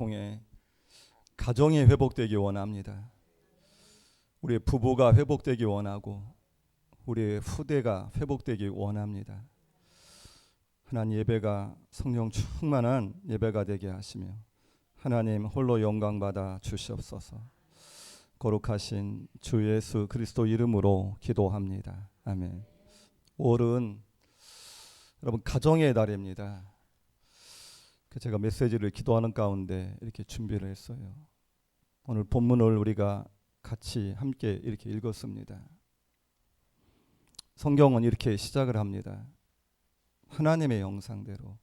통해 가정이 회복되기 원합니다. 우리 부부가 회복되기 원하고 우리 후대가 회복되기 원합니다. 하나님 예배가 성령 충만한 예배가 되게 하시며 하나님 홀로 영광 받아 주시옵소서. 거룩하신 주 예수 그리스도 이름으로 기도합니다. 아멘. 5월은 여러분 가정의 달입니다. 제가 메시지를 기도하는 가운데 이렇게 준비를 했어요. 오늘 본문을 우리가 같이 함께 이렇게 읽었습니다. 성경은 이렇게 시작을 합니다. 하나님의 형상대로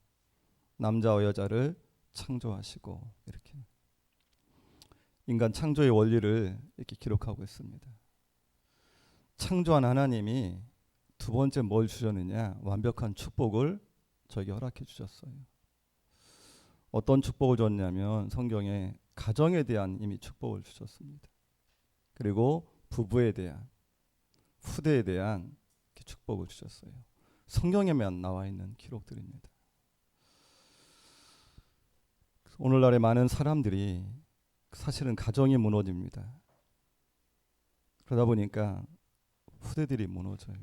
남자와 여자를 창조하시고, 이렇게 인간 창조의 원리를 이렇게 기록하고 있습니다. 창조한 하나님이 두 번째 뭘 주셨느냐? 완벽한 축복을 저에게 허락해 주셨어요. 어떤 축복을 줬냐면 성경에 가정에 대한 이미 축복을 주셨습니다. 그리고 부부에 대한, 후대에 대한 축복을 주셨어요. 성경에만 나와 있는 기록들입니다. 오늘날의 많은 사람들이 사실은 가정이 무너집니다. 그러다 보니까 후대들이 무너져요.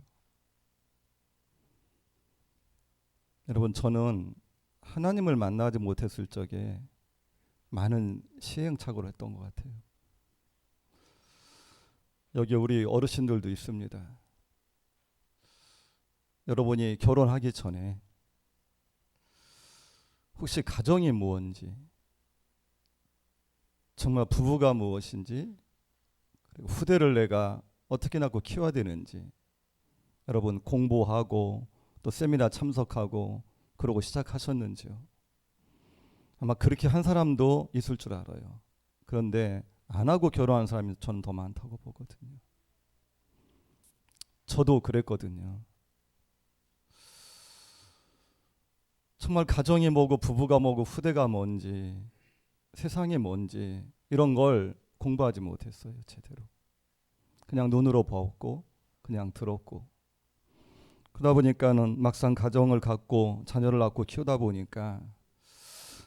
여러분, 저는 하나님을 만나지 못했을 적에 많은 시행착오를 했던 것 같아요. 여기 우리 어르신들도 있습니다. 여러분이 결혼하기 전에 혹시 가정이 무엇인지, 정말 부부가 무엇인지, 그리고 후대를 내가 어떻게 낳고 키워야 되는지 여러분 공부하고 또 세미나 참석하고 그러고 시작하셨는지요? 아마 그렇게 한 사람도 있을 줄 알아요. 그런데 안 하고 결혼한 사람이 저는 더 많다고 보거든요. 저도 그랬거든요. 정말 가정이 뭐고 부부가 뭐고 후대가 뭔지 세상이 뭔지 이런 걸 공부하지 못했어요. 제대로. 그냥 눈으로 보았고 그냥 들었고, 그러다 보니까는 막상 가정을 갖고 자녀를 낳고 키우다 보니까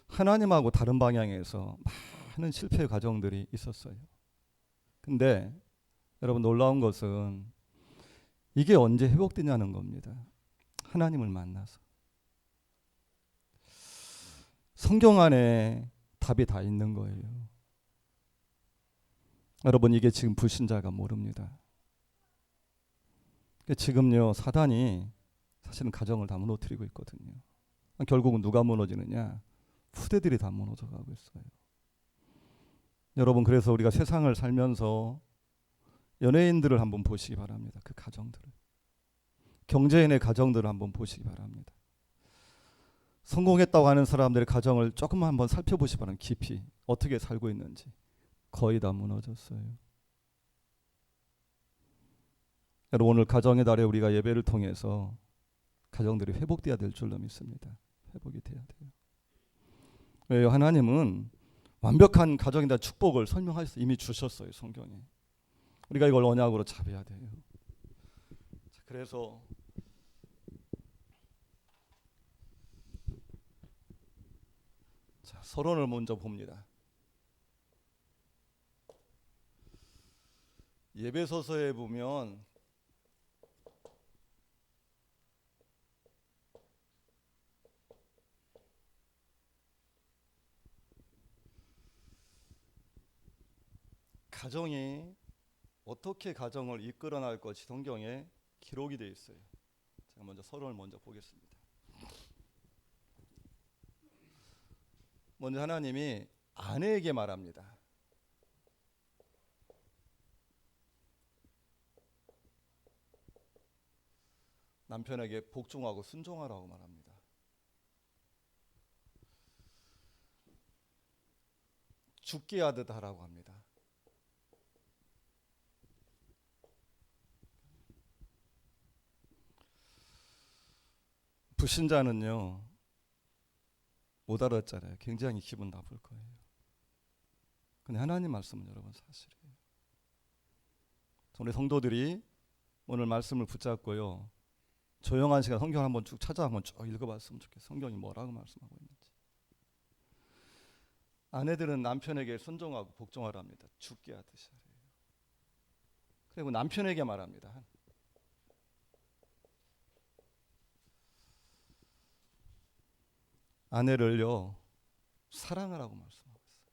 하나님하고 다른 방향에서 많은 실패의 과정들이 있었어요. 근데 여러분 놀라운 것은 이게 언제 회복되냐는 겁니다. 하나님을 만나서. 성경 안에 답이 다 있는 거예요. 여러분, 이게 지금 불신자가 모릅니다. 지금요 사단이 사실은 가정을 다 무너뜨리고 있거든요. 결국은 누가 무너지느냐? 후대들이 다 무너져가고 있어요. 여러분, 그래서 우리가 세상을 살면서 연예인들을 한번 보시기 바랍니다. 그 가정들을. 경제인의 가정들을 한번 보시기 바랍니다. 성공했다고 하는 사람들의 가정을 조금만 한번 살펴보시기 바랍니다. 깊이 어떻게 살고 있는지. 거의 다 무너졌어요. 여러분, 오늘 가정의 달에 우리가 예배를 통해서 가정들이 회복돼야 될 줄로 믿습니다. 회복이 돼야 돼요. 왜요? 하나님은 완벽한 가정에 대한 축복을 설명하셔서 이미 주셨어요. 성경에. 우리가 이걸 언약으로 잡아야 돼요. 그래서 서론을 먼저 봅니다. 예배서서에 보면 가정이 어떻게 가정을 이끌어 나갈 것이 성경에 기록이 되어 있어요. 제가 먼저 서론을 먼저 보겠습니다. 먼저 하나님이 아내에게 말합니다. 남편에게 복종하고 순종하라고 말합니다. 죽게 하듯 하라고 합니다. 불신자는요 못 알았잖아요. 굉장히 기분 나쁠 거예요. 근데 하나님 말씀은 여러분 사실이에요. 우리 성도들이 오늘 말씀을 붙잡고요, 조용한 시간 성경 한번 쭉 찾아 한번 쭉 읽어봤으면 좋겠어요. 성경이 뭐라고 말씀하고 있는지. 아내들은 남편에게 순종하고 복종하랍니다. 죽게 하듯이 하래요. 그리고 남편에게 말합니다. 아내를요 사랑하라고 말씀하고 있어요.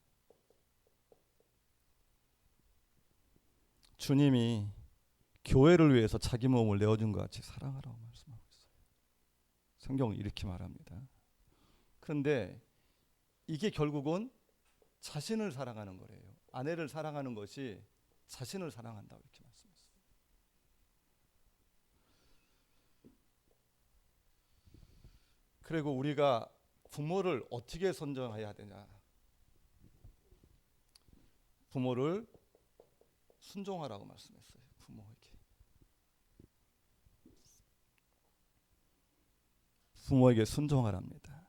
주님이 교회를 위해서 자기 몸을 내어준 것 같이 사랑하라고 말씀하고 있어요. 성경은 이렇게 말합니다. 그런데 이게 결국은 자신을 사랑하는 거래요. 아내를 사랑하는 것이 자신을 사랑한다고 이렇게 말씀했어요. 그리고 우리가 부모를 어떻게 선정해야 되냐? 부모를 순종하라고 말씀했어요. 부모에게 순종하랍니다.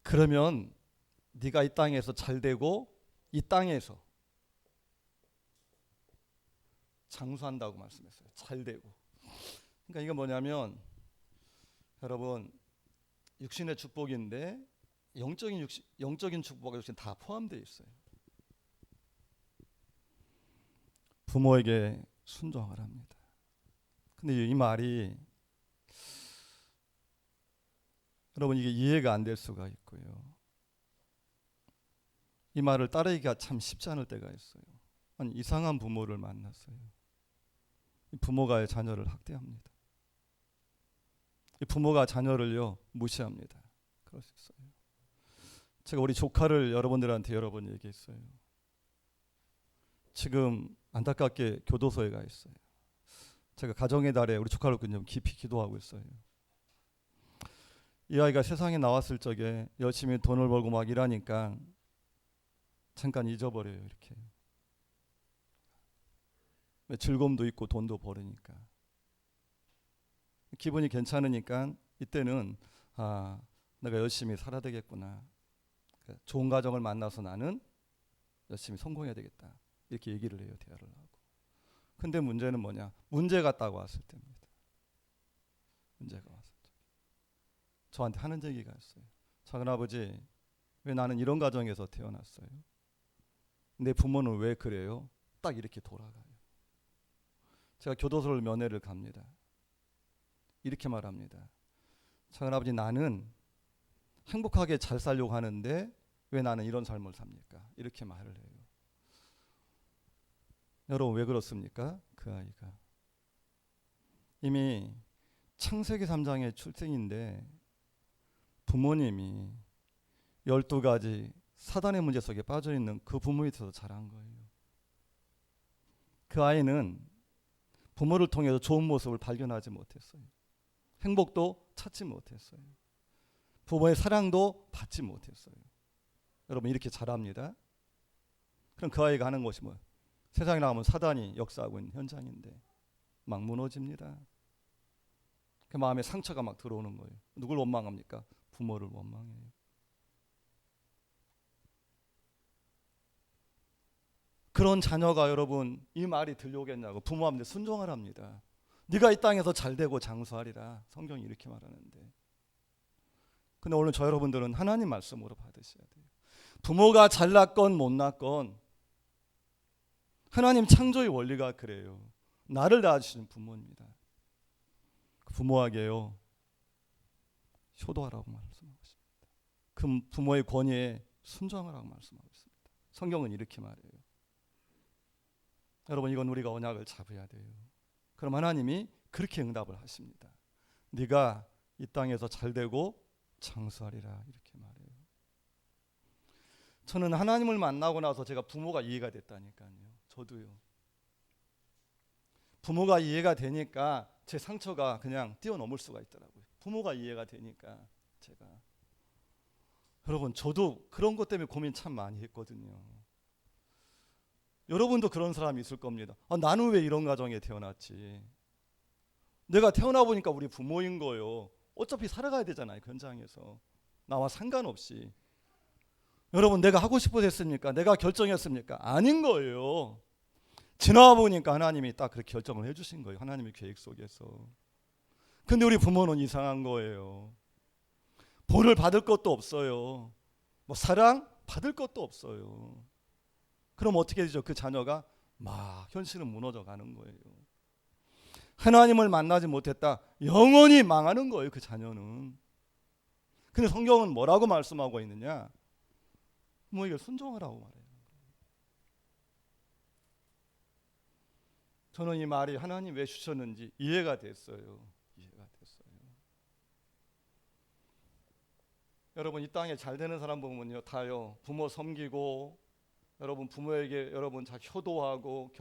그러면 네가 이 땅에서 잘 되고 이 땅에서 장수한다고 말씀했어요. 잘 되고. 그러니까 이게 뭐냐면 여러분 육신의 축복인데 영적인 축복과 육신 다 포함되어 있어요. 부모에게 순종하랍니다. 근데 이 말이 여러분 이게 이해가 안 될 수가 있고요. 이 말을 따르기가 참 쉽지 않을 때가 있어요. 아니 이상한 부모를 만났어요. 이 부모가 자녀를 학대합니다. 이 부모가 자녀를요 무시합니다. 그럴 수 있어요. 제가 우리 조카를 여러분들한테 여러 번 얘기했어요. 지금 안타깝게 교도소에 가 있어요. 제가 가정의 달에 우리 조카를 좀 깊이 기도하고 있어요. 이 아이가 세상에 나왔을 적에 열심히 돈을 벌고 막 일하니까 잠깐 잊어버려요. 이렇게 즐거움도 있고 돈도 벌으니까 기분이 괜찮으니까 이때는 내가 열심히 살아야 되겠구나. 좋은 가정을 만나서 나는 열심히 성공해야 되겠다. 이렇게 얘기를 해요. 대화를 하고. 근데 문제는 뭐냐? 문제가 딱 왔을 때입니다. 문제가 왔을 때 저한테 하는 얘기가 있어요. 작은아버지, 왜 나는 이런 가정에서 태어났어요? 내 부모는 왜 그래요? 딱 이렇게 돌아가요. 제가 교도소를 면회를 갑니다. 이렇게 말합니다. 작은아버지, 나는 행복하게 잘 살려고 하는데 왜 나는 이런 삶을 삽니까? 이렇게 말을 해요. 여러분 왜 그렇습니까? 그 아이가 이미 창세기 3장의 출생인데 부모님이 12가지 사단의 문제 속에 빠져있는 그 부모 밑에서 자란 거예요. 그 아이는 부모를 통해서 좋은 모습을 발견하지 못했어요. 행복도 찾지 못했어요. 부모의 사랑도 받지 못했어요. 여러분 이렇게 자랍니다. 그럼 그 아이가 하는 것이 뭐예요? 세상에 나가면 사단이 역사하고 있는 현장인데 막 무너집니다. 그 마음에 상처가 막 들어오는 거예요. 누굴 원망합니까? 부모를 원망해요. 그런 자녀가 여러분 이 말이 들려오겠냐고 부모한테 순종하랍니다. 네가 이 땅에서 잘되고 장수하리라. 성경이 이렇게 말하는데 근데 오늘 저 여러분들은 하나님 말씀으로 받으셔야 돼요. 부모가 잘났건 못났건 하나님 창조의 원리가 그래요. 나를 낳아주신 부모입니다. 부모에게요 효도하라고 말씀하고 있습니다. 그 부모의 권위에 순종하라고 말씀하고 있습니다. 성경은 이렇게 말해요. 여러분 이건 우리가 언약을 잡아야 돼요. 그럼 하나님이 그렇게 응답을 하십니다. 네가 이 땅에서 잘되고 장수하리라 이렇게 말해요. 저는 하나님을 만나고 나서 제가 부모가 이해가 됐다니까요. 저도요. 부모가 이해가 되니까 제 상처가 그냥 뛰어넘을 수가 있더라고요. 부모가 이해가 되니까 제가 여러분 저도 그런 것 때문에 고민 참 많이 했거든요. 여러분도 그런 사람이 있을 겁니다. 나는 왜 이런 가정에 태어났지? 내가 태어나 보니까 우리 부모인 거예요. 어차피 살아가야 되잖아요. 그 현장에서 나와 상관없이. 여러분 내가 하고 싶어서 했습니까? 내가 결정했습니까? 아닌 거예요. 지나와 보니까 하나님이 딱 그렇게 결정을 해주신 거예요. 하나님의 계획 속에서. 근데 우리 부모는 이상한 거예요. 벌을 받을 것도 없어요. 뭐 사랑? 받을 것도 없어요. 그럼 어떻게 되죠? 그 자녀가 막 현실은 무너져 가는 거예요. 하나님을 만나지 못했다. 영원히 망하는 거예요, 그 자녀는. 근데 성경은 뭐라고 말씀하고 있느냐? 부모에게 순종하라고 말해요. 저는 이 말이 하나님 왜 주셨는지 이해가 됐어요. 이해가 됐어요. 여러분 이 땅에 잘 되는 사람 보면요, 다요 부모 섬기고 여러분 부모에게 여러분 잘 효도하고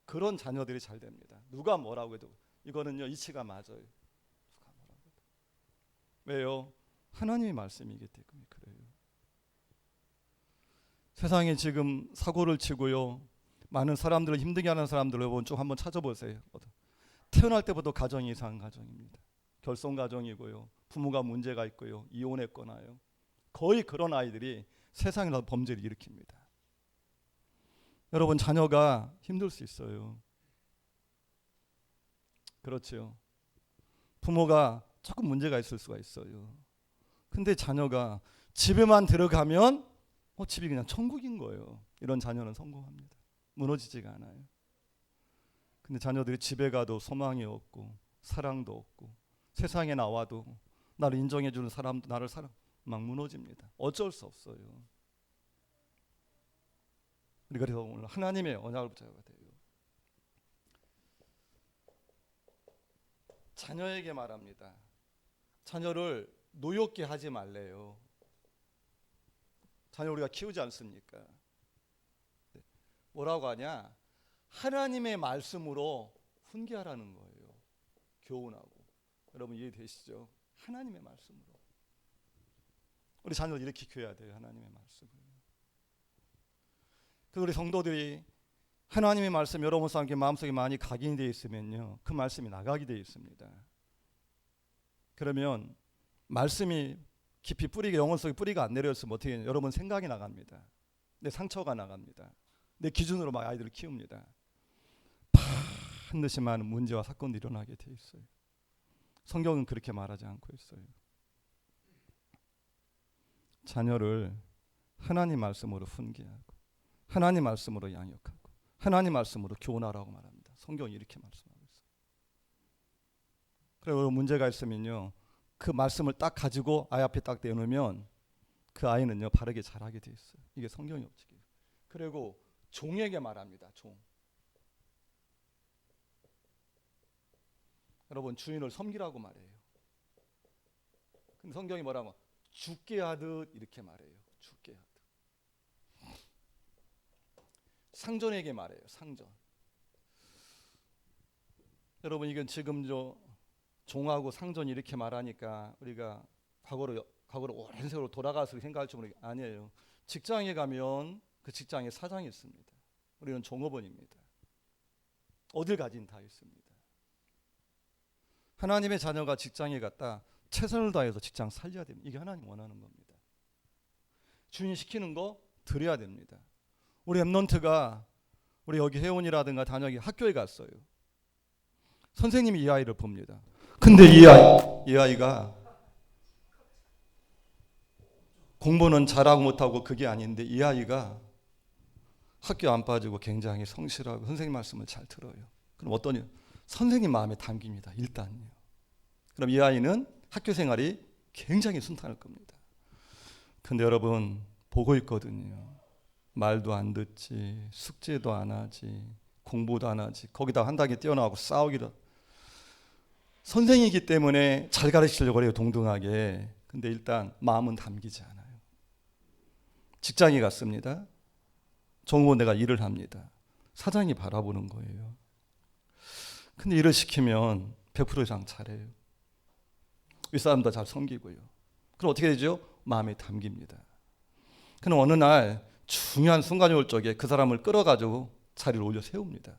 그런 자녀들이 잘 됩니다. 누가 뭐라고 해도 이거는요 이치가 맞아요. 누가 뭐라고 해도. 왜요? 하나님의 말씀이기 때문에 그래요. 세상에 지금 사고를 치고요, 많은 사람들을 힘들게 하는 사람들 여러분 쭉 한번 찾아보세요. 태어날 때부터 가정이 이상한 가정입니다. 결손 가정이고요, 부모가 문제가 있고요, 이혼했거나요. 거의 그런 아이들이 세상에서 범죄를 일으킵니다. 여러분 자녀가 힘들 수 있어요. 그렇죠. 부모가 조금 문제가 있을 수가 있어요. 근데 자녀가 집에만 들어가면 집이 그냥 천국인 거예요. 이런 자녀는 성공합니다. 무너지지가 않아요. 근데 자녀들이 집에 가도 소망이 없고 사랑도 없고 세상에 나와도 나를 인정해주는 사람도 나를 막 무너집니다. 어쩔 수 없어요. 우리가 그래서 오늘 하나님의 언약을 붙잡아야 돼요. 자녀에게 말합니다. 자녀를 노엽게 하지 말래요. 자녀 우리가 키우지 않습니까? 뭐라고 하냐? 하나님의 말씀으로 훈계하라는 거예요. 교훈하고. 여러분 이해되시죠? 하나님의 말씀으로. 우리 자녀를 이렇게 키워야 돼요. 하나님의 말씀을. 그래서 우리 성도들이 하나님의 말씀 여러분 사람께 마음속에 많이 각인이 되어 있으면요, 그 말씀이 나가게 되어 있습니다. 그러면 말씀이 깊이 뿌리가 영혼 속에 뿌리가 안 내려있으면 어떻게 해요? 여러분 생각이 나갑니다. 내 상처가 나갑니다. 내 기준으로 막 아이들을 키웁니다. 반드시 많은 문제와 사건도 일어나게 돼 있어요. 성경은 그렇게 말하지 않고 있어요. 자녀를 하나님 말씀으로 훈계하고 하나님 말씀으로 양육하고 하나님 말씀으로 교훈하라고 말합니다. 성경이 이렇게 말씀하고 있어요. 그리고 문제가 있으면요, 그 말씀을 딱 가지고 아이 앞에 딱 내놓으면 그 아이는요 바르게 자라게 돼 있어요. 이게 성경의 법칙이에요. 그리고 종에게 말합니다. 종. 여러분 주인을 섬기라고 말해요. 근데 성경이 뭐라고? 죽게 하듯 이렇게 말해요. 죽게 하듯. 상전에게 말해요. 상전. 여러분 이건 지금 종하고 상전이 이렇게 말하니까 우리가 과거로 오랜 세월로 돌아가서 생각할지 모르겠 아니에요. 직장에 가면 그 직장에 사장이 있습니다. 우리는 종업원입니다. 어딜 가진 다 있습니다. 하나님의 자녀가 직장에 갔다 최선을 다해서 직장 살려야 됩니다. 이게 하나님 원하는 겁니다. 주인이 시키는 거 드려야 됩니다. 우리 엠넌트가 우리 여기 회원이라든가 단역이 학교에 갔어요. 선생님이 이 아이를 봅니다. 근데 이 아이가 공부는 잘하고 못하고 그게 아닌데 이 아이가 학교 안 빠지고 굉장히 성실하고 선생님 말씀을 잘 들어요. 그럼 어떠냐? 선생님 마음에 담깁니다. 일단요. 그럼 이 아이는 학교 생활이 굉장히 순탄할 겁니다. 근데 여러분 보고 있거든요. 말도 안 듣지, 숙제도 안 하지, 공부도 안 하지, 거기다 한 단계 뛰어나가고 싸우기도. 선생이기 때문에 잘 가르치려고 해요, 동등하게. 근데 일단 마음은 담기지 않아요. 직장에 갔습니다. 정보 내가 일을 합니다. 사장이 바라보는 거예요. 근데 일을 시키면 100% 이상 잘해요. 윗사람도 잘 섬기고요. 그럼 어떻게 되죠? 마음에 담깁니다. 그럼 어느 날 중요한 순간이 올 적에 그 사람을 끌어가지고 자리를 올려 세웁니다.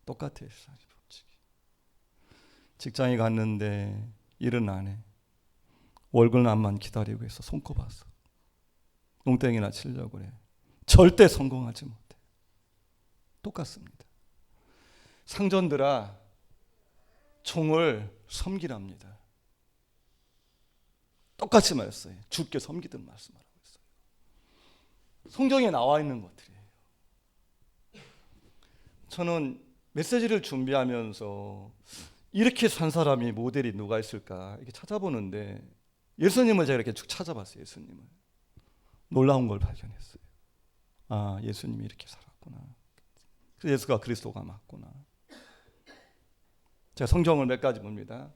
똑같아요. 직장에 갔는데 일은 안 해. 월급날만 기다리고 있어. 손꼽아서 농땡이나 치려고 그래. 절대 성공하지 못해. 똑같습니다. 상전들아, 종을 섬기랍니다. 똑같이 말했어요. 주께 섬기든 말씀하라고 했어요. 성경에 나와 있는 것들이에요. 저는 메시지를 준비하면서 이렇게 산 사람이 모델이 누가 있을까 이렇게 찾아보는데 예수님을 제가 이렇게 쭉 찾아봤어요. 예수님을. 놀라운 걸 발견했어요. 아, 예수님이 이렇게 살았구나. 그래서 예수가 그리스도가 맞구나. 제가 성경을 몇 가지 봅니다.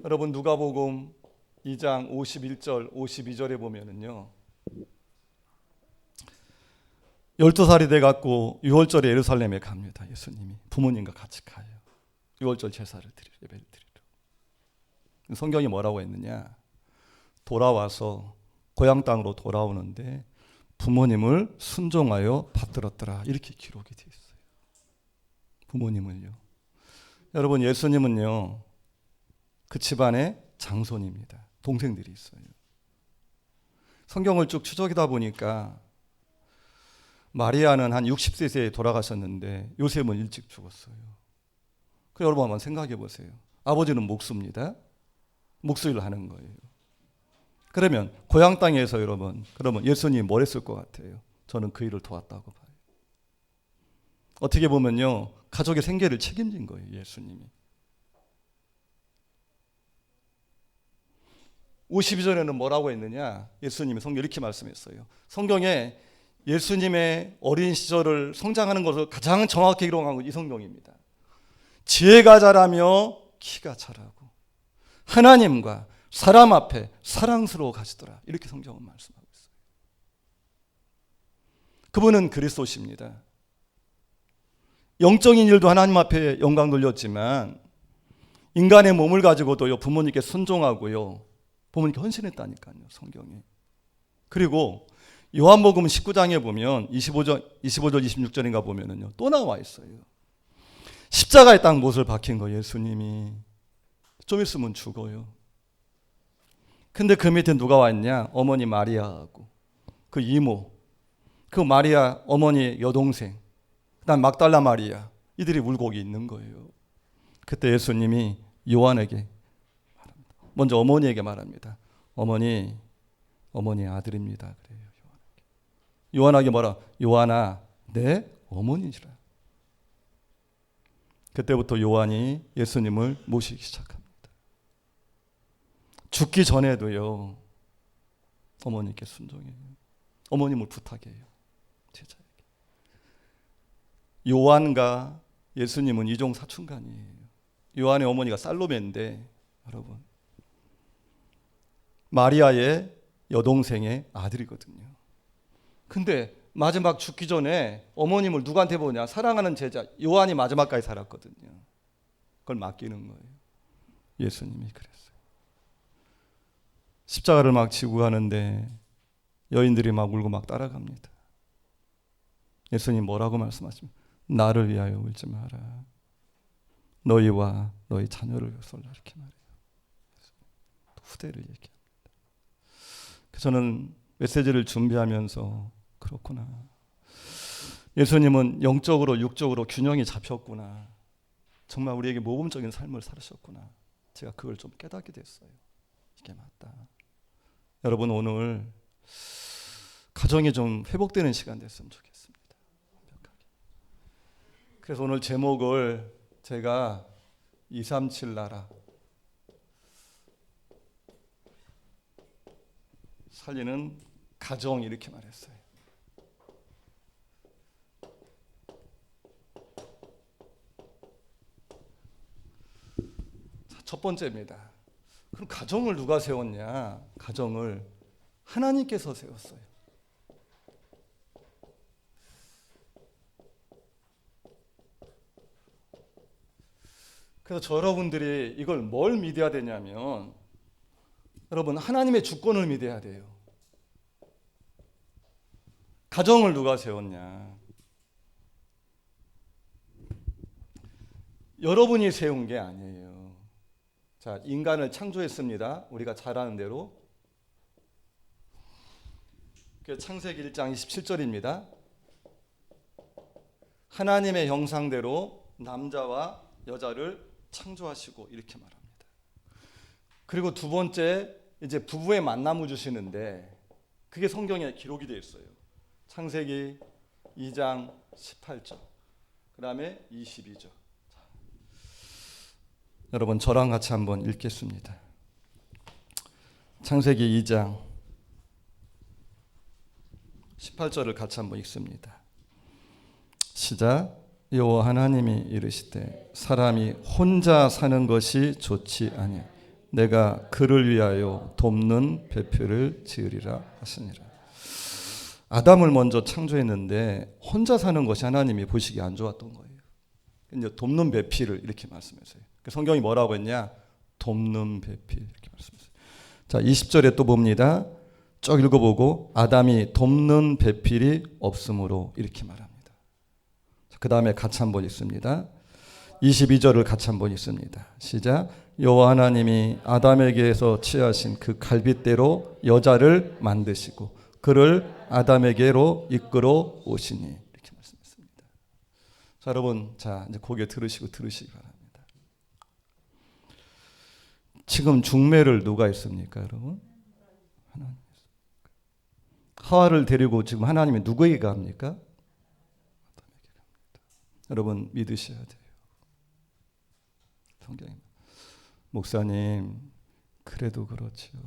여러분 누가복음 2장 51절 52절에 보면은요, 12살이 돼갖고 6월절에 예루살렘에 갑니다. 예수님이 부모님과 같이 가요. 6월절 제사를 드리러, 예배를 드리러. 성경이 뭐라고 했느냐, 돌아와서 고향 땅으로 돌아오는데 부모님을 순종하여 받들었더라, 이렇게 기록이 되어 있어요. 부모님을요. 여러분 예수님은요 그 집안의 장손입니다. 동생들이 있어요. 성경을 쭉 추적이다 보니까 마리아는 한 60세에 돌아가셨는데 요셉은 일찍 죽었어요. 그 여러분 한번 생각해 보세요. 아버지는 목수입니다. 목수 일을 하는 거예요. 그러면 고향 땅에서 여러분, 그러면 예수님이 뭘 했을 것 같아요? 저는 그 일을 도왔다고 봐요. 어떻게 보면요 가족의 생계를 책임진 거예요. 예수님이. 52절에는 뭐라고 했느냐, 예수님이 성경에 이렇게 말씀했어요. 성경에 예수님의 어린 시절을 성장하는 것을 가장 정확히 기록한 건 이 성경입니다. 지혜가 자라며 키가 자라고 하나님과 사람 앞에 사랑스러워 가시더라, 이렇게 성경은 말씀하고 있어요. 그분은 그리스도십니다. 영적인 일도 하나님 앞에 영광 돌렸지만 인간의 몸을 가지고도요 부모님께 순종하고요 부모님께 헌신했다니까요, 성경에. 그리고 요한복음 19장에 보면 25절 26절인가 보면은요 또 나와 있어요. 십자가에 딱 못을 박힌 거예요. 예수님이 좀 있으면 죽어요. 근데 그 밑에 누가 와 있냐, 어머니 마리아하고 그 이모, 그 마리아 어머니 여동생, 그다음 막달라 마리아, 이들이 울고 있는 거예요. 그때 예수님이 요한에게 말합니다. 먼저 어머니에게 말합니다. 어머니 아들입니다. 그래요. 요한에게 뭐라? 요한아, 내 어머니시라. 그때부터 요한이 예수님을 모시기 시작합니다. 죽기 전에도요 어머니께 순종해요. 어머님을 부탁해요, 제자에게. 요한과 예수님은 이종 사촌간이에요. 요한의 어머니가 살로메인데 여러분 마리아의 여동생의 아들이거든요. 근데 마지막 죽기 전에 어머님을 누구한테 보냐, 사랑하는 제자 요한이 마지막까지 살았거든요. 그걸 맡기는 거예요. 예수님이 그랬어요. 십자가를 막 지고 가는데 여인들이 막 울고 막 따라갑니다. 예수님 뭐라고 말씀하십니까? 나를 위하여 울지 마라, 너희와 너희 자녀를 위해서라, 이렇게 말해요. 후대를 얘기합니다. 저는 메시지를 준비하면서 그렇구나, 예수님은 영적으로 육적으로 균형이 잡혔구나, 정말 우리에게 모범적인 삶을 살으셨구나, 제가 그걸 좀 깨닫게 됐어요. 이게 맞다. 여러분 오늘 가정이 좀 회복되는 시간 됐으면 좋겠습니다. 그래서 오늘 제목을 제가 237 나라 살리는 가정, 이렇게 말했어요. 자, 첫 번째입니다. 그럼 가정을 누가 세웠냐? 가정을 하나님께서 세웠어요. 그래서 저 여러분들이 이걸 뭘 믿어야 되냐면 여러분 하나님의 주권을 믿어야 돼요. 가정을 누가 세웠냐? 여러분이 세운 게 아니에요. 자, 인간을 창조했습니다. 우리가 잘 아는 대로. 창세기 1장 27절입니다. 하나님의 형상대로 남자와 여자를 창조하시고, 이렇게 말합니다. 그리고 두 번째, 이제 부부의 만남을 주시는데 그게 성경에 기록이 되어 있어요. 창세기 2장 18절. 그 다음에 22절. 여러분 저랑 같이 한번 읽겠습니다. 창세기 2장 18절을 같이 한번 읽습니다. 시작. 여호와 하나님이 이르시되 사람이 혼자 사는 것이 좋지 아니하 내가 그를 위하여 돕는 배필을 지으리라 하시니라. 아담을 먼저 창조했는데 혼자 사는 것이 하나님이 보시기에 안 좋았던 거예요. 이제 돕는 배필을 이렇게 말씀했어요. 성경이 뭐라고 했냐? 돕는 배필 이렇게 말씀했어요. 자, 20절에 또 봅니다. 쭉 읽어보고 아담이 돕는 배필이 없으므로 이렇게 말합니다. 그 다음에 같이 한번 읽습니다. 22절을 같이 한번 읽습니다. 시작. 여호와 하나님이 아담에게서 취하신 그 갈빗대로 여자를 만드시고 그를 아담에게로 이끌어 오시니 이렇게 말씀했습니다. 자, 여러분, 자 이제 고개 들으시기 바랍니다. 지금 중매를 누가 했습니까, 여러분? 하나님. 하와를 데리고 지금 하나님이 누구에게 갑니까? 아담에게 갑니다. 여러분 믿으셔야 돼요. 성경이 목사님 그래도 그렇지요.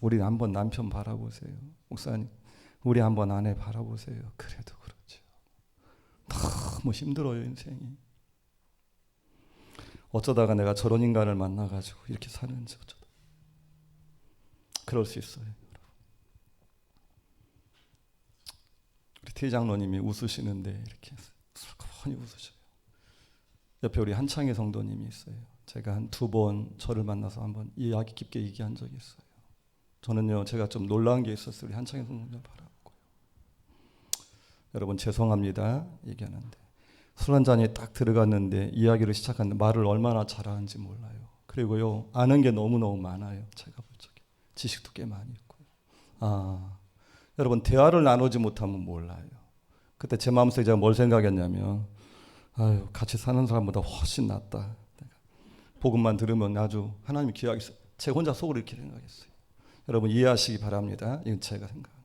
우리 한번 남편 바라보세요. 목사님 우리 한번 아내 바라보세요. 그래도 그렇죠. 너무 힘들어요 인생이. 어쩌다가 내가 저런 인간을 만나가지고 이렇게 사는지 어쩌다. 그럴 수 있어요. 우리 태장로님이 웃으시는데 이렇게 슬프니 웃으셔요. 옆에 우리 한창희 성도님이 있어요. 제가 한 2번 저를 만나서 한번 이야기 깊게 얘기한 적이 있어요. 저는요 제가 좀 놀라운 게 있었어요. 우리 한창희 성도님 바라보고요. 여러분 죄송합니다 얘기하는데 술 한 잔이 딱 들어갔는데 이야기를 시작하는데 말을 얼마나 잘하는지 몰라요. 그리고요 아는 게 너무너무 많아요. 제가 볼 적에 지식도 꽤 많이 있고요. 여러분 대화를 나누지 못하면 몰라요. 그때 제 마음속에 제가 뭘 생각했냐면 아유 같이 사는 사람보다 훨씬 낫다. 복음만 들으면 아주 하나님이 귀하겠어요. 제가 혼자 속으로 이렇게 생각했어요. 여러분 이해하시기 바랍니다. 이건 제가 생각한 거예요.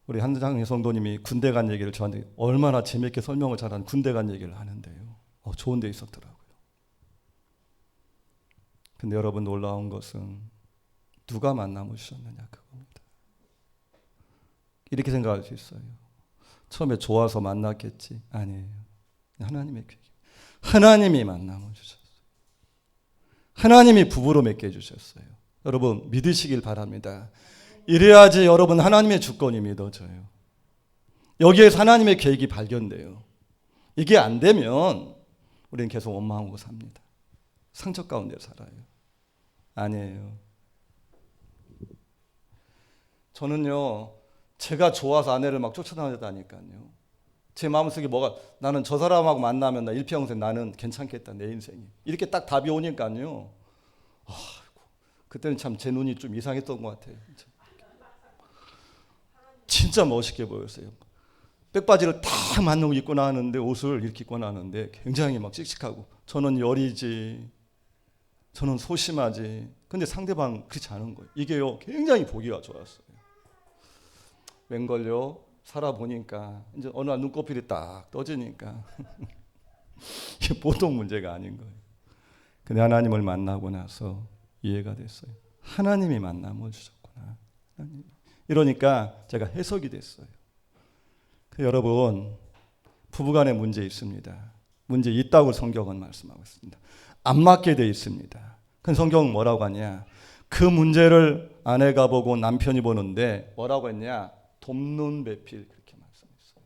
우리 한장희 성도님이 군대 간 얘기를 저한테 얼마나 재미있게 설명을 잘하는 군대 간 얘기를 하는데요. 좋은 데 있었더라고요. 근데 여러분 놀라운 것은 누가 만남을 주셨느냐 그겁니다. 이렇게 생각할 수 있어요. 처음에 좋아서 만났겠지. 아니에요. 하나님의 계획. 하나님이 만남을 주셨어요. 하나님이 부부로 맺게 해주셨어요. 여러분 믿으시길 바랍니다. 이래야지 여러분 하나님의 주권이 믿어져요. 여기에서 하나님의 계획이 발견돼요. 이게 안 되면 우리는 계속 원망하고 삽니다. 상처 가운데 살아요. 아니에요. 저는요 제가 좋아서 아내를 막 쫓아다녔다니까요. 제 마음속에 뭐가 나는 저 사람하고 만나면 나 일평생 나는 괜찮겠다 내 인생이 이렇게 딱 답이 오니까요. 아이고, 그때는 참 제 눈이 좀 이상했던 것 같아요. 진짜 멋있게 보였어요. 백바지를 딱 맞는 거 입고 나왔는데 옷을 이렇게 입고 나왔는데 굉장히 막 씩씩하고 저는 여리지 저는 소심하지 근데 상대방 그렇지 않은 거예요. 이게요 굉장히 보기가 좋았어요. 웬걸요 살아보니까 이제 어느 날 눈꺼풀이 딱 떠지니까 이게 보통 문제가 아닌 거예요. 근데 하나님을 만나고 나서 이해가 됐어요. 하나님이 만남을 주셨구나. 하나님. 이러니까 제가 해석이 됐어요. 여러분 부부간에 문제 있습니다. 문제 있다고 성경은 말씀하고 있습니다. 안 맞게 돼 있습니다. 그 성경은 뭐라고 하냐? 그 문제를 아내가 보고 남편이 보는데 뭐라고 했냐? 돕는 배필 그렇게 말씀했어요.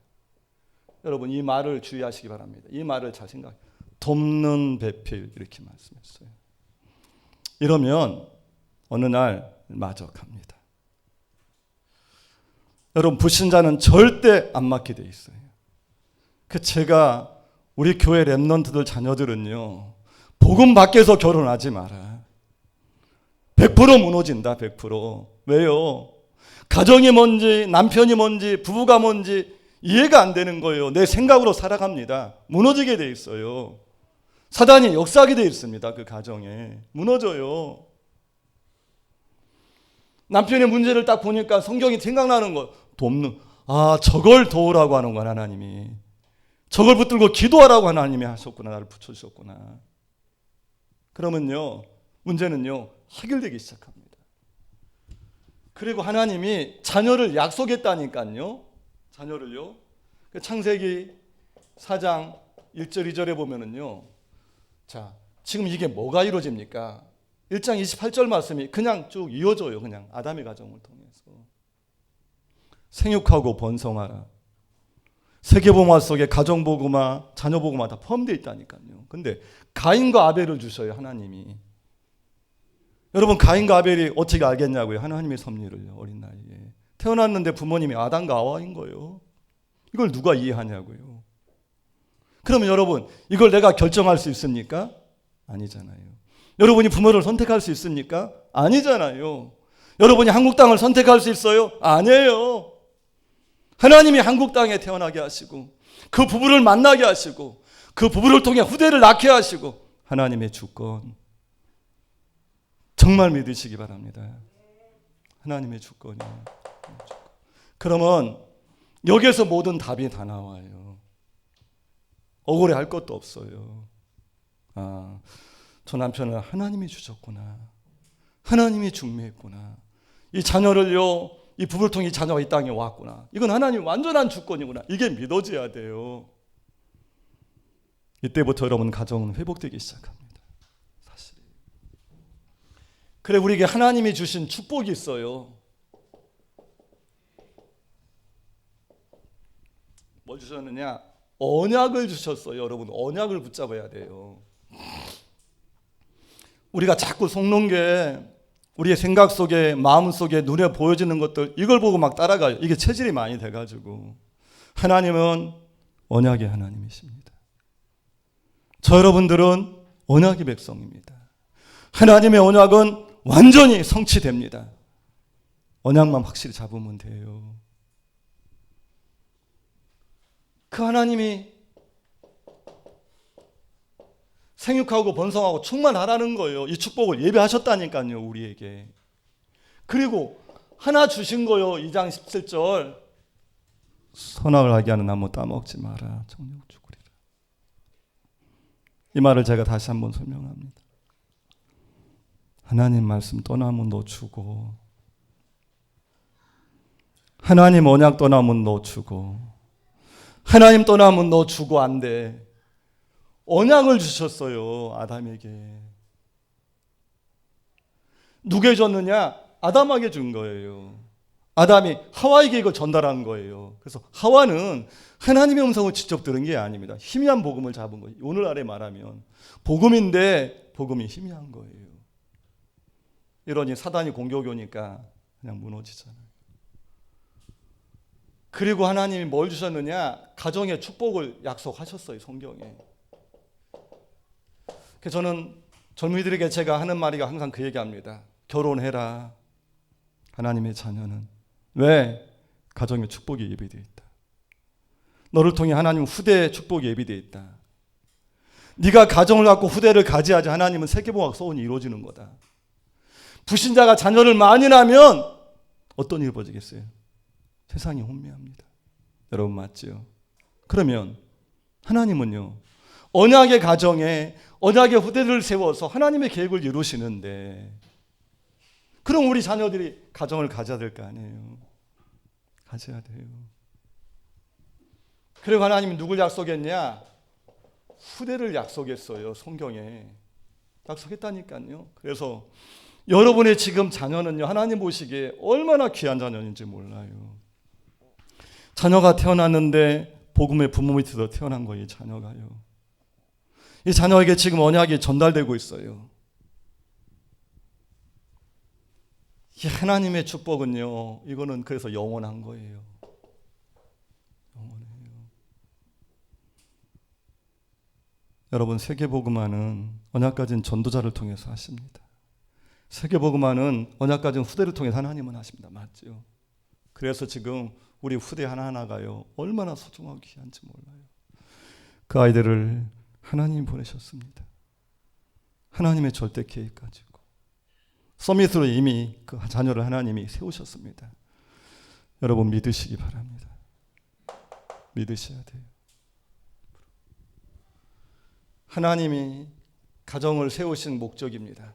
여러분 이 말을 주의하시기 바랍니다. 이 말을 잘 생각해. 돕는 배필 이렇게 말씀했어요. 이러면 어느 날 마적합니다. 여러분 불신자는 절대 안 맞게 돼 있어요. 제가 우리 교회 렘넌트들 자녀들은요 복음 밖에서 결혼하지 마라. 100% 무너진다. 100%. 왜요? 가정이 뭔지 남편이 뭔지 부부가 뭔지 이해가 안 되는 거예요. 내 생각으로 살아갑니다. 무너지게 돼 있어요. 사단이 역사하게 돼 있습니다. 그 가정에 무너져요. 남편의 문제를 딱 보니까 성경이 생각나는 거. 돕는. 저걸 도우라고 하는 거야, 하나님이. 저걸 붙들고 기도하라고 하나님이 하셨구나. 나를 붙여주셨구나. 그러면요, 문제는요, 해결되기 시작합니다. 그리고 하나님이 자녀를 약속했다니까요. 자녀를요. 창세기 4장 1절 2절에 보면은요. 자, 지금 이게 뭐가 이루어집니까? 1장 28절 말씀이 그냥 쭉 이어져요. 그냥 아담의 가정을 통해서. 생육하고 번성하라. 세계복음화 속에 가정복음화, 자녀복음화 다 포함되어 있다니까요. 근데 가인과 아벨을 주셔요, 하나님이. 여러분, 가인과 아벨이 어떻게 알겠냐고요? 하나님의 섭리를요. 어린 나이에 태어났는데 부모님이 아담과 하와인 거예요. 이걸 누가 이해하냐고요. 그러면 여러분, 이걸 내가 결정할 수 있습니까? 아니잖아요. 여러분이 부모를 선택할 수 있습니까? 아니잖아요. 여러분이 한국 땅을 선택할 수 있어요? 아니에요. 하나님이 한국 땅에 태어나게 하시고 그 부부를 만나게 하시고 그 부부를 통해 후대를 낳게 하시고 하나님의 주권. 정말 믿으시기 바랍니다. 하나님의 주권이에요. 그러면 여기에서 모든 답이 다 나와요. 억울해할 것도 없어요. 저 남편을 하나님이 주셨구나. 하나님이 중매했구나. 이 자녀를요, 이 부부를 통해 자녀가 이 땅에 왔구나. 이건 하나님 완전한 주권이구나. 이게 믿어져야 돼요. 이때부터 여러분 가정은 회복되기 시작합니다. 사실. 그래, 우리에게 하나님이 주신 축복이 있어요. 뭘 주셨느냐? 언약을 주셨어요. 여러분, 언약을 붙잡아야 돼요. 우리가 자꾸 속는 게 우리의 생각 속에, 마음 속에, 눈에 보여지는 것들, 이걸 보고 막 따라가요. 이게 체질이 많이 돼가지고. 하나님은 언약의 하나님이십니다. 저 여러분들은 언약의 백성입니다. 하나님의 언약은 완전히 성취됩니다. 언약만 확실히 잡으면 돼요. 그 하나님이 생육하고 번성하고 충만하라는 거예요. 이 축복을 예배하셨다니까요, 우리에게. 그리고 하나 주신 거예요. 2장 17절. 선악을 하게 하는 나무 따먹지 마라. 정욕 죽으리라. 이 말을 제가 다시 한번 설명합니다. 하나님 말씀 떠나면 너 주고, 하나님 언약 떠나면 너 주고, 하나님 떠나면 너 주고 안 돼. 언약을 주셨어요, 아담에게. 누구에게 줬느냐? 아담에게 준 거예요. 아담이 하와에게 이걸 전달한 거예요. 그래서 하와는 하나님의 음성을 직접 들은 게 아닙니다. 희미한 복음을 잡은 거예요. 오늘날에 말하면 복음인데 복음이 희미한 거예요. 이러니 사단이 공격이 오니까 그냥 무너지잖아요. 그리고 하나님이 뭘 주셨느냐? 가정의 축복을 약속하셨어요, 성경에. 그래서 저는 젊은이들에게 제가 하는 말이 항상 그 얘기합니다. 결혼해라. 하나님의 자녀는. 왜? 가정의 축복이 예비되어 있다. 너를 통해 하나님 후대의 축복이 예비되어 있다. 네가 가정을 갖고 후대를 가지야지 하나님은 세계복음화 소원이 이루어지는 거다. 불신자가 자녀를 많이 낳으면 어떤 일이 벌어지겠어요? 세상이 혼미합니다. 여러분 맞지요? 그러면 하나님은요, 언약의 가정에 언약의 후대를 세워서 하나님의 계획을 이루시는데, 그럼 우리 자녀들이 가정을 가져야 될 거 아니에요? 가져야 돼요. 그리고 하나님이 누굴 약속했냐? 후대를 약속했어요. 성경에 약속했다니까요. 그래서 여러분의 지금 자녀는요, 하나님 보시기에 얼마나 귀한 자녀인지 몰라요. 자녀가 태어났는데 복음의 부모 밑에서 태어난 거예요. 이 자녀가요. 이 자녀에게 지금 언약이 전달되고 있어요. 이 하나님의 축복은요, 이거는 그래서 영원한 거예요. 영원해요. 여러분, 세계복음화는 언약 가진 전도자를 통해서 하십니다. 세계복음화는 언약 가진 후대를 통해서 하나님은 하십니다. 맞죠? 그래서 지금 우리 후대 하나하나가요, 얼마나 소중하고 귀한지 몰라요. 그 아이들을 하나님이 보내셨습니다. 하나님의 절대 계획 가지고 서밋으로 이미 그 자녀를 하나님이 세우셨습니다. 여러분 믿으시기 바랍니다. 믿으셔야 돼요. 하나님이 가정을 세우신 목적입니다.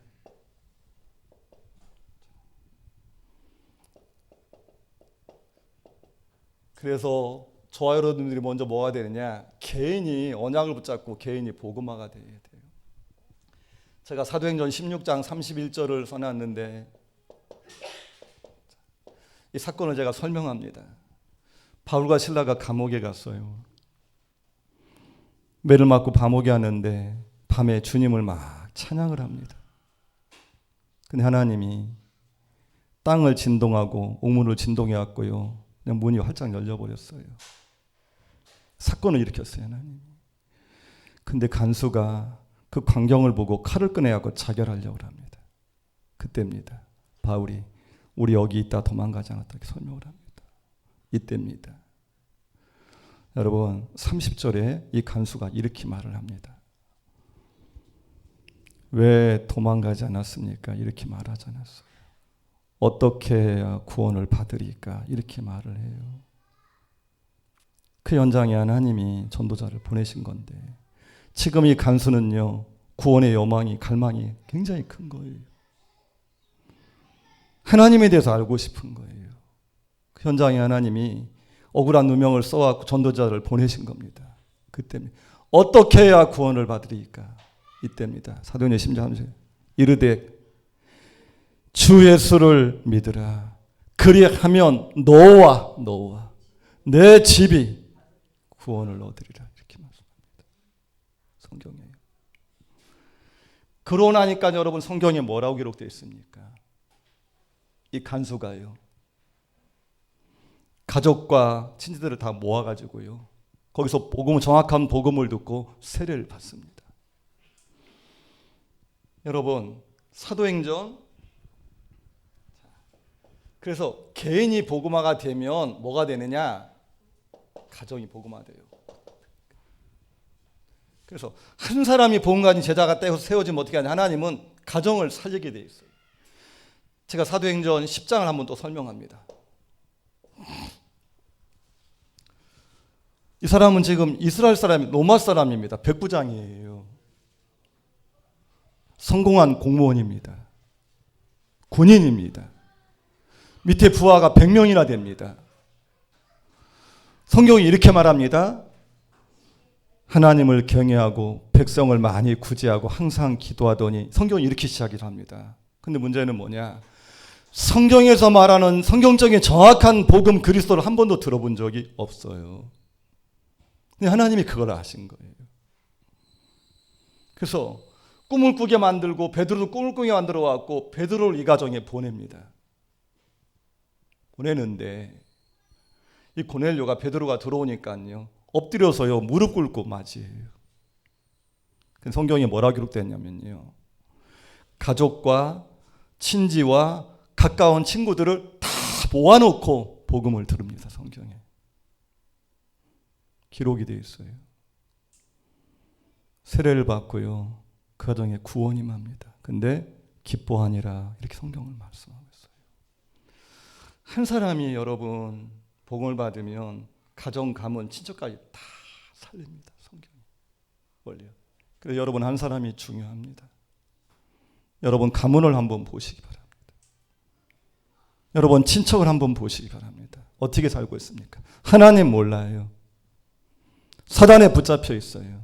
그래서 저와 여러분들이 먼저 뭐가 되느냐? 개인이 언약을 붙잡고 개인이 복음화가 돼야 돼요. 제가 사도행전 16장 31절을 써놨는데 이 사건을 제가 설명합니다. 바울과 실라가 감옥에 갔어요. 매를 맞고 감옥에 왔는데 밤에 주님을 막 찬양을 합니다. 근데 하나님이 땅을 진동하고 옥문을 진동해 왔고요. 그냥 문이 활짝 열려버렸어요. 사건을 일으켰어요, 하나님. 근데 간수가 그 광경을 보고 칼을 꺼내갖고 자결하려고 합니다. 그때입니다. 바울이 우리 여기 있다 도망가지 않았다 이렇게 설명을 합니다. 이때입니다. 여러분 30절에 이 간수가 이렇게 말을 합니다. 왜 도망가지 않았습니까? 이렇게 말하지 않았어요. 어떻게 해야 구원을 받으리까? 이렇게 말을 해요. 그 현장에 하나님이 전도자를 보내신 건데 지금 이 간수는요 구원의 여망이 갈망이 굉장히 큰 거예요. 하나님에 대해서 알고 싶은 거예요. 그 현장에 하나님이 억울한 누명을 써갖고 전도자를 보내신 겁니다. 그때입니다. 어떻게 해야 구원을 받으리까? 이때입니다. 사도행전 10장 3절 이르되 주 예수를 믿으라. 그리하면 너와 내 집이 구원을 얻으리라. 이렇게 말씀합니다. 성경이에요. 그러고 나니까 여러분 성경에 뭐라고 기록되어 있습니까? 이 간수가요. 가족과 친지들을 다 모아가지고요. 거기서 정확한 복음을 듣고 세례를 받습니다. 여러분 사도행전 그래서 개인이 복음화가 되면 뭐가 되느냐? 가정이 복음화돼요. 그래서 한 사람이 복음 가진 제자가 떼서 세워지면 어떻게 하냐? 하나님은 가정을 살리게 돼 있어요. 제가 사도행전 10장을 한번 또 설명합니다. 이 사람은 지금 이스라엘 사람이 로마 사람입니다. 백부장이에요. 성공한 공무원입니다. 군인입니다. 밑에 부하가 100명이나 됩니다. 성경이 이렇게 말합니다. 하나님을 경외하고 백성을 많이 구제하고 항상 기도하더니 성경이 이렇게 시작을 합니다. 근데 문제는 뭐냐? 성경에서 말하는 성경적인 정확한 복음 그리스도를 한 번도 들어본 적이 없어요. 근데 하나님이 그걸 아신 거예요. 그래서 꿈을 꾸게 만들고 베드로도 꿈을 꾸게 만들어 왔고 베드로를 이 가정에 보냅니다. 보내는데 이 고넬료가 베드로가 들어오니까요. 엎드려서요. 무릎 꿇고 맞이해요. 성경에 뭐라 기록됐냐면요. 가족과 친지와 가까운 친구들을 다 모아놓고 복음을 들읍니다. 성경에. 기록이 되어 있어요. 세례를 받고요. 그 가정에 구원이 임합니다. 근데 기뻐하니라 이렇게 성경을 말씀하고 있어요. 한 사람이 여러분 복음을 받으면 가정, 가문, 친척까지 다 살립니다. 성경이 원리요. 그래서 여러분 한 사람이 중요합니다. 여러분 가문을 한번 보시기 바랍니다. 여러분 친척을 한번 보시기 바랍니다. 어떻게 살고 있습니까? 하나님 몰라요. 사단에 붙잡혀 있어요.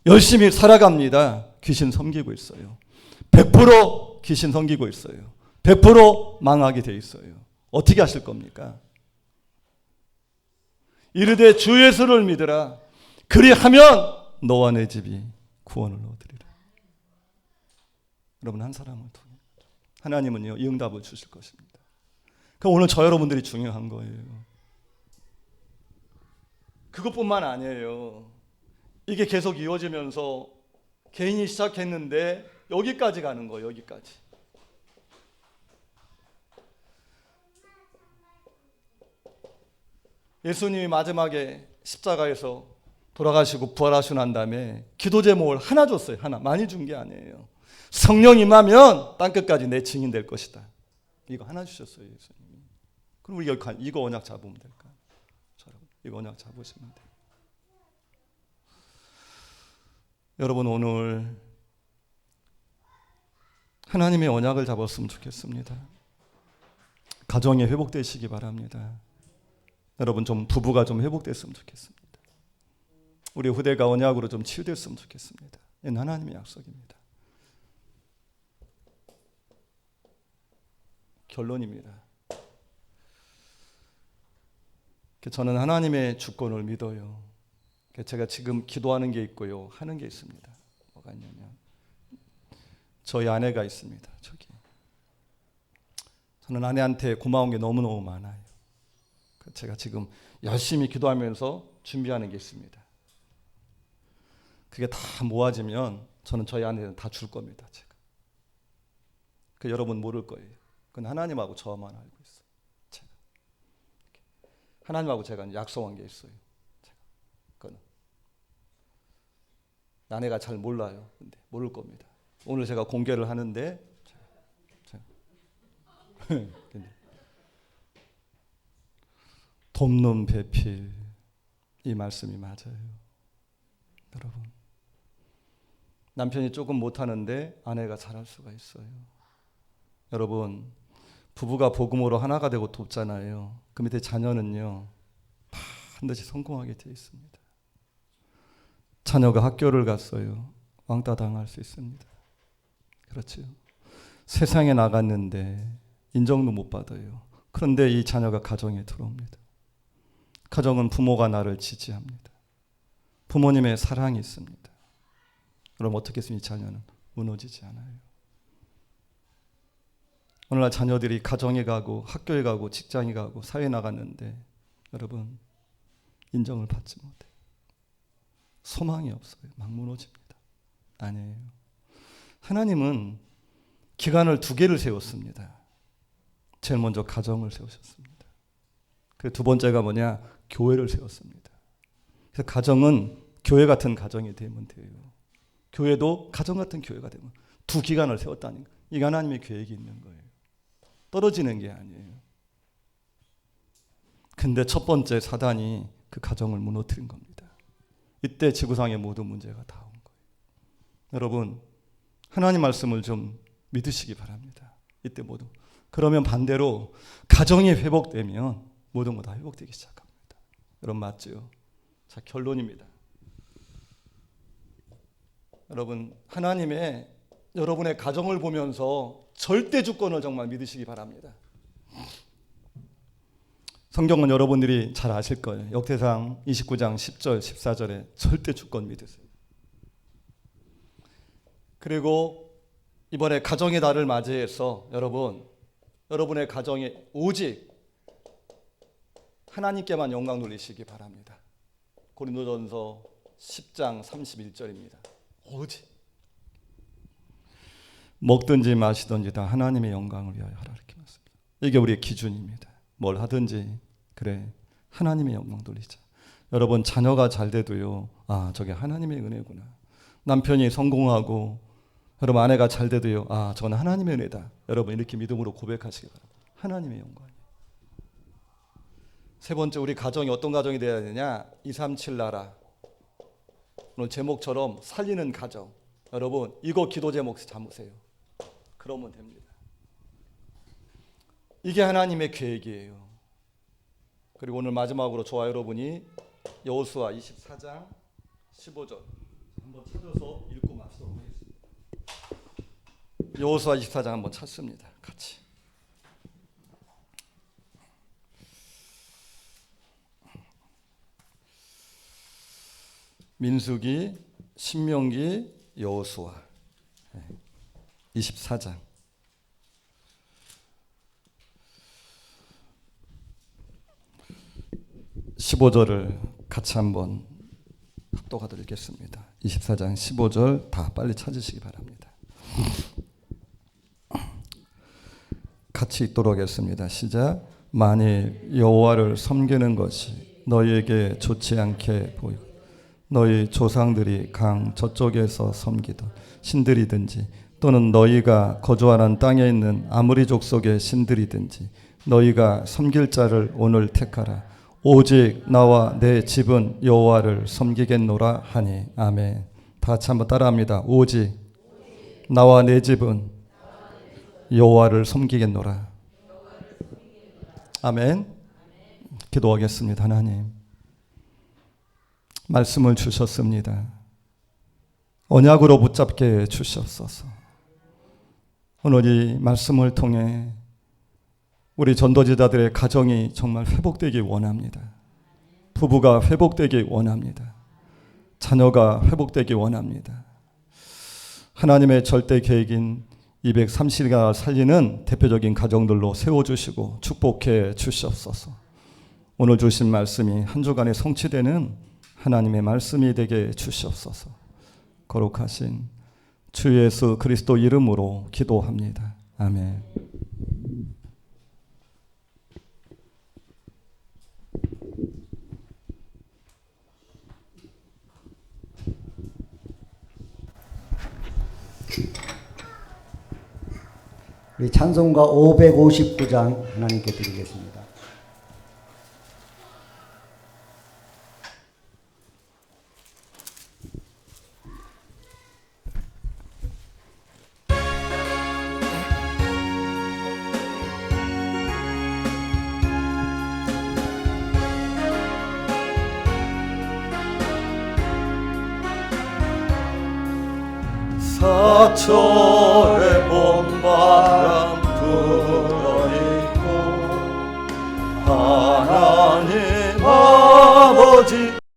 열심히 살아갑니다. 귀신 섬기고 있어요. 100% 귀신 섬기고 있어요. 100% 망하게 돼 있어요. 어떻게 하실 겁니까? 이르되 주 예수를 믿으라. 그리하면 너와 내 집이 구원을 얻으리라. 여러분 한 사람을 통해 하나님은요 이 응답을 주실 것입니다. 그럼 오늘 저 여러분들이 중요한 거예요. 그것뿐만 아니에요. 이게 계속 이어지면서 개인이 시작했는데 여기까지 가는 거예요. 여기까지. 예수님이 마지막에 십자가에서 돌아가시고 부활하시고 난 다음에 기도 제목을 하나 줬어요. 하나. 많이 준 게 아니에요. 성령 임하면 땅끝까지 내 증인 될 것이다. 이거 하나 주셨어요, 예수님이. 그럼 우리가 이거 언약 잡으면 될까? 이거 언약 잡으시면 돼요. 여러분, 오늘 하나님의 언약을 잡았으면 좋겠습니다. 가정이 회복되시기 바랍니다. 여러분, 좀 부부가 좀 회복됐으면 좋겠습니다. 우리 후대가 언약으로 좀 치유됐으면 좋겠습니다. 이건 하나님의 약속입니다. 결론입니다. 저는 하나님의 주권을 믿어요. 제가 지금 기도하는 게 있고요, 하는 게 있습니다. 뭐가 있냐면 저희 아내가 있습니다. 저기 저는 아내한테 고마운 게 너무너무 많아요. 제가 지금 열심히 기도하면서 준비하는 게 있습니다. 그게 다 모아지면 저는 저희 아내는 다 줄 겁니다. 제가. 그 여러분 모를 거예요. 그건 하나님하고 저만 알고 있어요. 제가. 하나님하고 제가 약속한 게 있어요. 제가. 그거는 아내가 잘 몰라요. 근데 모를 겁니다. 오늘 제가 공개를 하는데 근데 돕는 배필, 이 말씀이 맞아요. 여러분, 남편이 조금 못하는데 아내가 잘할 수가 있어요. 여러분, 부부가 복음으로 하나가 되고 돕잖아요. 그 밑에 자녀는요, 반드시 성공하게 되어 있습니다. 자녀가 학교를 갔어요. 왕따 당할 수 있습니다. 그렇죠. 세상에 나갔는데 인정도 못 받아요. 그런데 이 자녀가 가정에 들어옵니다. 가정은 부모가 나를 지지합니다. 부모님의 사랑이 있습니다. 그럼 어떻게 했으면 이 자녀는 무너지지 않아요. 오늘날 자녀들이 가정에 가고 학교에 가고 직장에 가고 사회에 나갔는데 여러분, 인정을 받지 못해요. 소망이 없어요. 막 무너집니다. 아니에요. 하나님은 기간을 2개를 세웠습니다. 제일 먼저 가정을 세우셨습니다. 그 두 번째가 뭐냐? 교회를 세웠습니다. 그래서 가정은 교회 같은 가정이 되면 돼요. 교회도 가정 같은 교회가 되면 2 기간을 세웠다니까. 이게 하나님의 계획이 있는 거예요. 떨어지는 게 아니에요. 근데 첫 번째 사단이 그 가정을 무너뜨린 겁니다. 이때 지구상의 모든 문제가 다 온 거예요. 여러분, 하나님 말씀을 좀 믿으시기 바랍니다. 이때 모두. 그러면 반대로 가정이 회복되면 모든 거 다 회복되기 시작합니다. 여러분, 맞죠? 자, 결론입니다. 여러분, 하나님의 여러분의 가정을 보면서 절대 주권을 정말 믿으시기 바랍니다. 성경은 여러분들이 잘 아실 거예요. 역대상 29장 10절 14절에 절대 주권 믿으세요. 그리고 이번에 가정의 달을 맞이해서 여러분의 가정에 오직 하나님께만 영광 돌리시기 바랍니다. 고린도전서 10장 31절입니다. 오직 먹든지 마시든지 다 하나님의 영광을 위하여 하라 이렇게 말씀합니다. 이게 우리의 기준입니다. 뭘 하든지 그래 하나님의 영광 돌리자. 여러분, 자녀가 잘 돼도요, 아, 저게 하나님의 은혜구나. 남편이 성공하고 여러분 아내가 잘 돼도요, 아, 저건 하나님의 은혜다. 여러분 이렇게 믿음으로 고백하시기 바랍니다. 하나님의 영광이에요. 세 번째, 우리 가정이 어떤 가정이 되어야 되냐? 237 나라. 오늘 제목처럼 살리는 가정. 여러분, 이거 기도 제목 잡으세요. 그러면 됩니다. 이게 하나님의 계획이에요. 그리고 오늘 마지막으로 저와 여러분이 여호수아 24장 15절 한번 찾아서 읽고 마치도록 하겠습니다. 여호수아 24장 한번 찾습니다. 같이. 민수기, 신명기, 여호수아 24장 15절을 같이 한번 합독하도록 읽겠습니다. 24장 15절 다 빨리 찾으시기 바랍니다. 같이 읽도록 하겠습니다. 시작. 만일 여호와를 섬기는 것이 너희에게 좋지 않게 보이고 너희 조상들이 강 저쪽에서 섬기던 신들이든지 또는 너희가 거주하는 땅에 있는 아무리 족속의 신들이든지 너희가 섬길 자를 오늘 택하라. 오직 나와 내 집은 여호와를 섬기겠노라 하니. 아멘. 다 같이 한번 따라합니다. 오직 나와 내 집은 여호와를 섬기겠노라. 아멘. 기도하겠습니다. 하나님, 말씀을 주셨습니다. 언약으로 붙잡게 주시옵소서. 오늘 이 말씀을 통해 우리 전도지자들의 가정이 정말 회복되기 원합니다. 부부가 회복되기 원합니다. 자녀가 회복되기 원합니다. 하나님의 절대 계획인 230일간 살리는 대표적인 가정들로 세워주시고 축복해 주시옵소서. 오늘 주신 말씀이 한 주간에 성취되는 하나님의 말씀이 되게 주시옵소서. 거룩하신 주 예수 그리스도 이름으로 기도합니다. 아멘. 우리 찬송가 559장 하나님께 드리겠습니다. 사철의 봄바람